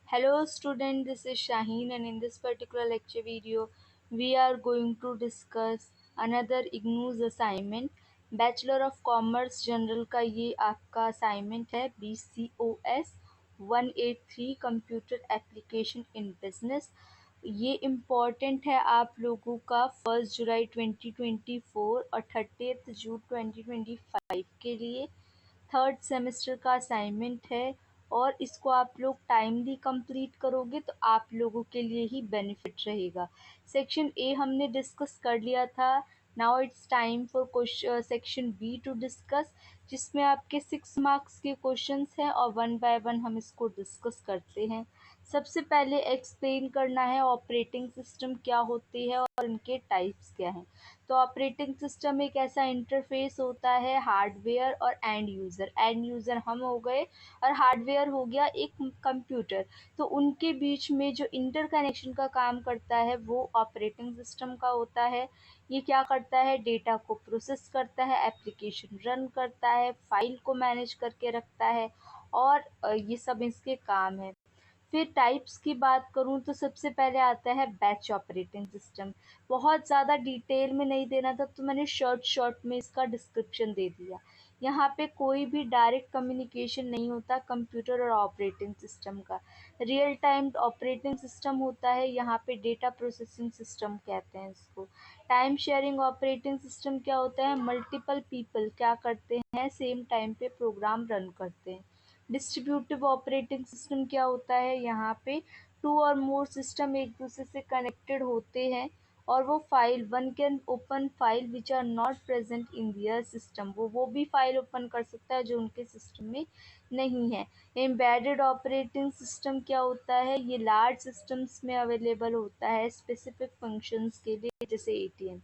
Hello student, this is Shaheen and in this particular lecture video we are going to discuss another IGNOU's assignment. Bachelor of Commerce General का ये आपका assignment है BCOS 183 Computer Application in Business. ये important है आप लोगों का 1 जुलाई 2024 और 30 जून 2025 के लिए थर्ड सेमेस्टर का असाइनमेंट है और इसको आप लोग टाइमली कंप्लीट करोगे तो आप लोगों के लिए ही बेनिफिट रहेगा। सेक्शन ए हमने डिस्कस कर लिया था। Now it's time for section B to discuss, जिसमें आपके 6 मार्क्स के क्वेश्चंस हैं और वन बाय वन हम इसको डिस्कस करते हैं। सबसे पहले एक्सप्लेन करना है ऑपरेटिंग सिस्टम क्या होती है और इनके टाइप्स क्या हैं। तो ऑपरेटिंग सिस्टम एक ऐसा इंटरफेस होता है हार्डवेयर और एंड यूज़र हम हो गए और हार्डवेयर हो गया एक कंप्यूटर। तो उनके बीच में जो इंटरकनेक्शन का काम करता है वो ऑपरेटिंग सिस्टम का होता है। ये क्या करता है, डेटा को प्रोसेस करता है, एप्लीकेशन रन करता है, फाइल को मैनेज करके रखता है और ये सब इसके काम है। फिर टाइप्स की बात करूँ तो सबसे पहले आता है बैच ऑपरेटिंग सिस्टम। बहुत ज़्यादा डिटेल में नहीं देना था तो मैंने शॉर्ट में इसका डिस्क्रिप्शन दे दिया। यहाँ पे कोई भी डायरेक्ट कम्युनिकेशन नहीं होता कंप्यूटर और ऑपरेटिंग सिस्टम का। रियल टाइम ऑपरेटिंग सिस्टम होता है, यहाँ पे डेटा प्रोसेसिंग सिस्टम कहते हैं इसको। टाइम शेयरिंग ऑपरेटिंग सिस्टम क्या होता है, मल्टीपल पीपल क्या करते हैं, सेम टाइम पे प्रोग्राम रन करते हैं। डिस्ट्रीब्यूटिव ऑपरेटिंग सिस्टम क्या होता है, यहाँ पे टू और मोर सिस्टम एक दूसरे से कनेक्टेड होते हैं और वो file one can open file which are not present in their system, वो भी फाइल ओपन कर सकता है जो उनके सिस्टम में नहीं है। एम्बेडेड ऑपरेटिंग सिस्टम क्या होता है, ये लार्ज सिस्टम्स में अवेलेबल होता है स्पेसिफिक फंक्शंस के लिए, जैसे एटीएम।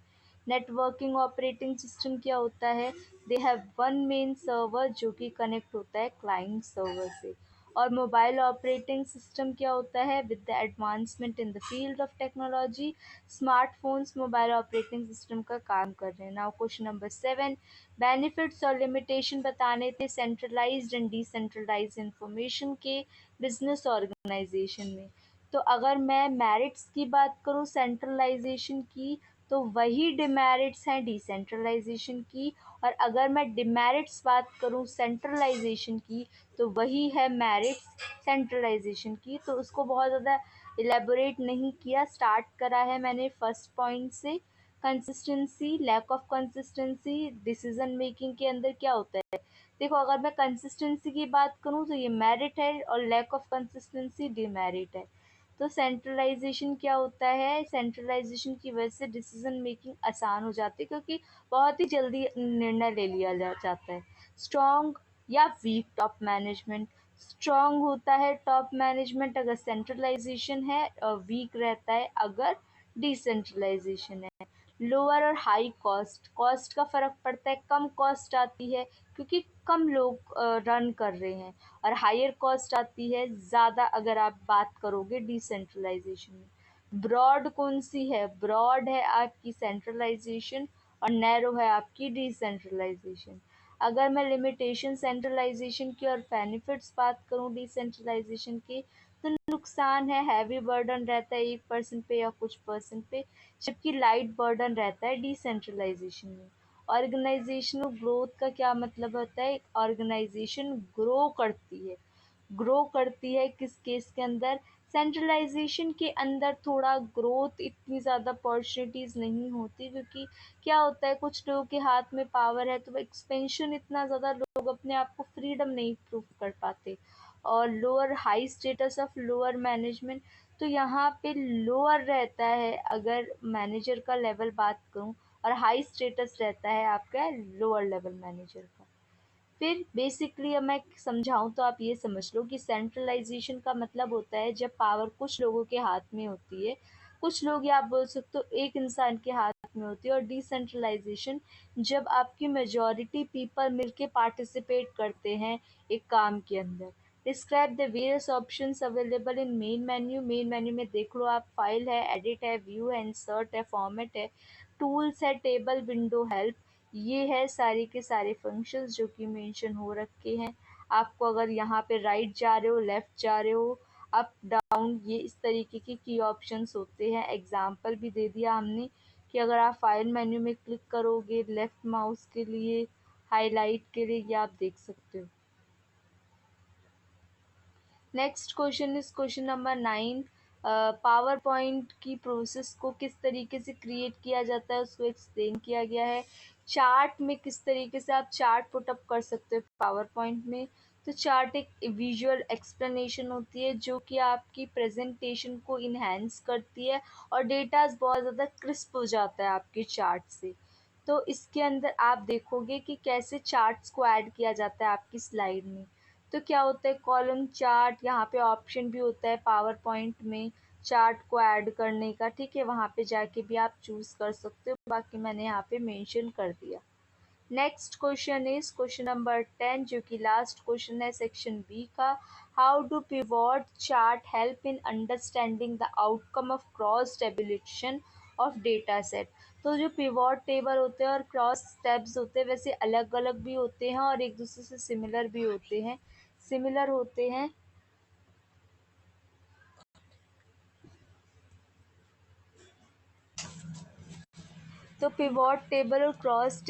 नेटवर्किंग ऑपरेटिंग सिस्टम क्या होता है, they have one main server जो कि कनेक्ट होता है क्लाइंट सर्वर से। और मोबाइल ऑपरेटिंग सिस्टम क्या होता है, with the advancement in the field of technology smartphones mobile operating system का काम कर रहे हैं। नाउ क्वेश्चन नंबर 7, बेनिफिट्स और लिमिटेशन बताने थे सेंट्रलाइज्ड एंड डिसेंट्रलाइज्ड इंफॉर्मेशन के बिजनेस ऑर्गेनाइजेशन में। तो अगर मैं मेरिट्स की बात करूँ सेंट्रलाइजेशन की, तो वही डिमेरिट्स हैं डिसेंट्रलाइजेशन की। और अगर मैं डिमेरिट्स बात करूँ सेंट्रलाइजेशन की, तो वही है मेरिट्स सेंट्रलाइजेशन की। तो उसको बहुत ज़्यादा इलेबोरेट नहीं किया, स्टार्ट करा है मैंने फर्स्ट पॉइंट से। Consistency, lack of consistency decision making के अंदर क्या होता है। देखो, अगर मैं कंसिस्टेंसी की बात करूँ तो ये मेरिट है और लैक ऑफ कंसिस्टेंसी डिमेरिट है। तो सेंट्रलाइजेशन क्या होता है, सेंट्रलाइजेशन की वजह से डिसीजन मेकिंग आसान हो जाती है क्योंकि बहुत ही जल्दी निर्णय ले लिया जाता है। स्ट्रॉन्ग या वीक टॉप मैनेजमेंट, स्ट्रॉन्ग होता है टॉप मैनेजमेंट अगर सेंट्रलाइजेशन है और वीक रहता है अगर डिसेंट्रलाइजेशन है। लोअर और हाई कॉस्ट, कॉस्ट का फ़र्क पड़ता है, कम कॉस्ट आती है क्योंकि कम लोग रन कर रहे हैं, और हायर कॉस्ट आती है ज़्यादा अगर आप बात करोगे डिसेंट्रलाइजेशन में। ब्रॉड कौन सी है, ब्रॉड है आपकी सेंट्रलाइजेशन और नैरो है आपकी डिसेंट्रलाइजेशन। अगर मैं लिमिटेशन सेंट्रलाइजेशन की और बेनिफिट्स बात करूं डिसेंट्रलाइजेशन के, तो नुकसान है हैवी बर्डन रहता है 1% पे या कुछ परसेंट पे, जबकि लाइट बर्डन रहता है डिसेंट्रलाइजेशन में। ऑर्गेनाइजेशनल ग्रोथ का क्या मतलब होता है, ऑर्गेनाइजेशन ग्रो करती है किस केस के अंदर, सेंट्रलाइजेशन के अंदर थोड़ा ग्रोथ इतनी ज़्यादा अपॉर्चुनिटीज़ नहीं होती क्योंकि क्या होता है कुछ लोगों के हाथ में पावर है तो वो एक्सपेंशन इतना ज़्यादा लोग अपने आप को फ्रीडम नहीं प्रूव कर पाते। और lower high status of lower management, तो यहाँ पे लोअर रहता है अगर मैनेजर का लेवल बात करूँ और हाई स्टेटस रहता है आपका लोअर लेवल मैनेजर का। फिर बेसिकली अब मैं समझाऊँ तो आप ये समझ लो कि सेंट्रलाइजेशन का मतलब होता है जब पावर कुछ लोगों के हाथ में होती है, कुछ लोग या आप बोल सकते हो एक इंसान के हाथ में होती है। और डिसेंट्रलाइजेशन जब आपकी मेजॉरिटी पीपल मिलके पार्टिसिपेट करते हैं एक काम के अंदर। Describe the various options available in main menu में देख लो आप, फाइल है, एडिट है, व्यू है, इंसर्ट है, फॉर्मेट है, टूल्स है, टेबल, विंडो, हेल्प। ये है सारे के सारे फंक्शंस जो कि मेंशन हो रखे हैं। आपको अगर यहाँ पे राइट जा रहे हो, लेफ़्ट जा रहे हो, अप डाउन, ये इस तरीके के की ऑप्शंस होते हैं। एग्जाम्पल भी दे दिया हमने कि अगर आप फाइल मेन्यू में क्लिक करोगे लेफ्ट माउस के लिए हाईलाइट के लिए, ये आप देख सकते हो। Next question is question number 9। Power point की प्रोसेस को किस तरीके से क्रिएट किया जाता है उसको एक्सप्लेन किया गया है। चार्ट में किस तरीके से आप चार्ट पुटअप कर सकते हो पावर पॉइंट में। तो चार्ट एक विजुअल एक्सप्लेनेशन होती है जो कि आपकी प्रेजेंटेशन को इन्हेंस करती है और डेटा बहुत ज़्यादा क्रिस्प हो जाता है आपके चार्ट से। तो इसके अंदर आप देखोगे कि कैसे चार्ट्स को ऐड किया जाता है आपकी स्लाइड में। तो क्या होता है कॉलम चार्ट, यहाँ पे ऑप्शन भी होता है पावर पॉइंट में चार्ट को ऐड करने का, ठीक है, वहाँ पे जाके भी आप चूज़ कर सकते हो, बाकी मैंने यहाँ पे मेंशन कर दिया। Next question is question number 10 जो कि लास्ट क्वेश्चन है सेक्शन बी का। How do pivot chart help in understanding the outcome of cross tabulation of data set. तो जो पिवोट टेबल होते हैं और क्रॉस स्टेप्स होते हैं वैसे अलग अलग भी होते हैं और एक दूसरे से सिमिलर भी होते हैं। सिमिलर होते हैं तो पिवोट टेबल और क्रॉस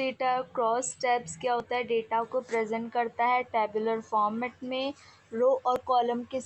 टैब्स क्या होता है, डेटा को प्रेजेंट करता है टेबुलर फॉर्मेट में रो और कॉलम के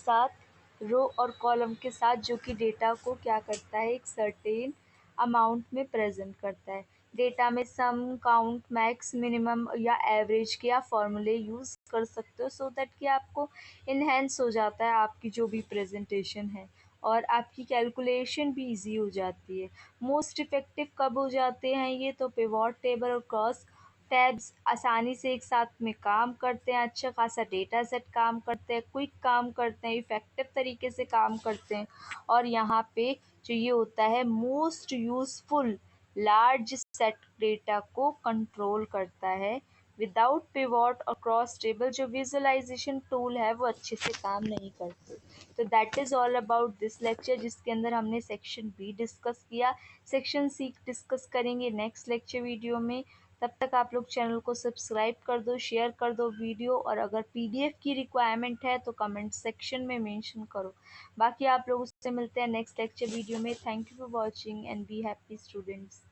साथ जो कि डेटा को क्या करता है एक सर्टेन अमाउंट में प्रेजेंट करता है। डेटा में सम, काउंट, मैक्स, मिनिमम या एवरेज के आप फॉर्मूले यूज़ कर सकते हो सो दैट कि आपको इन्हेंस हो जाता है आपकी जो भी प्रेजेंटेशन है और आपकी कैलकुलेशन भी इजी हो जाती है। मोस्ट इफ़ेक्टिव कब हो जाते हैं ये, तो पिवोट टेबल और क्रॉस टैब्स आसानी से एक साथ में काम करते हैं, अच्छा खासा डेटा सेट काम करते हैं, क्विक काम करते हैं, इफ़ेक्टिव तरीके से काम करते हैं और यहाँ पे जो ये होता है most useful large set data को कंट्रोल करता है। विदाउट पिवोट और क्रॉस टेबल जो विजुअलाइजेशन टूल है वो अच्छे से काम नहीं करते। तो that is all about this lecture जिसके अंदर हमने सेक्शन बी डिस्कस किया। सेक्शन सी डिस्कस करेंगे नेक्स्ट लेक्चर वीडियो में। तब तक आप लोग चैनल को सब्सक्राइब कर दो, शेयर कर दो वीडियो, और अगर पीडीएफ की रिक्वायरमेंट है तो कमेंट सेक्शन में मेंशन करो। बाकी आप लोग उससे मिलते हैं नेक्स्ट लेक्चर वीडियो में। Thank you for watching and be happy students.